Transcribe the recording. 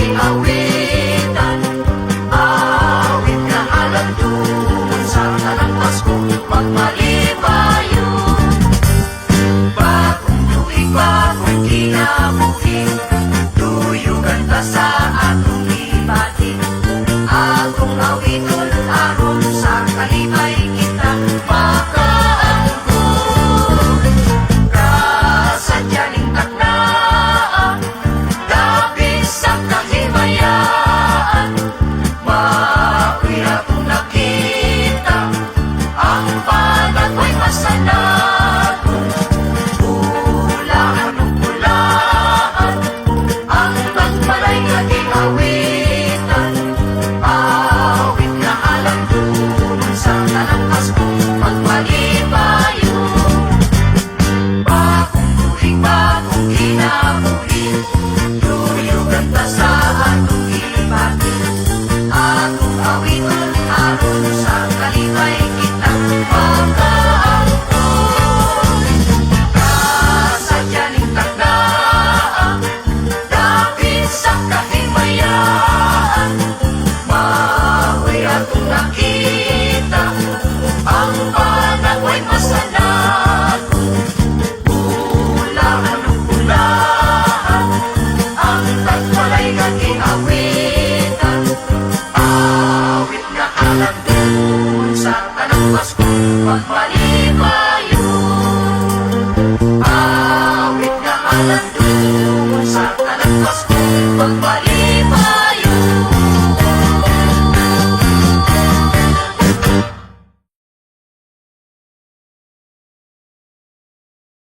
aking awitan. Awit na alam doon sa tanang Pasko, magmalipayo. Bagong tuig, bagong kinabuhi, tuyugan ta sa atong ibati. Akong awiton aron sa kalibay kita makaangkon. Kasadyaning taknaan, labis sa kahimayaan, maoy akong nakita, ang panagway masanagon. Bulaan o bulaan, ang nagmalay nga awitan. Awit na alam doon sa tanang Pasko, magmalipayo. Bagong tuig, bagong kinabuhi, tuyugan ta sa atong ibati. Akong awiton aron sa kalibay kitang makaangkon. Kasadyaning takdaan, dapit sa kahimayaan, maoy atong nakita, ang panagway masanagon. Bulaan o bulaan, ang tagwalay nga awitan. Awit na alam doon sa tanang Pasko, magmalipayo. Awit na alam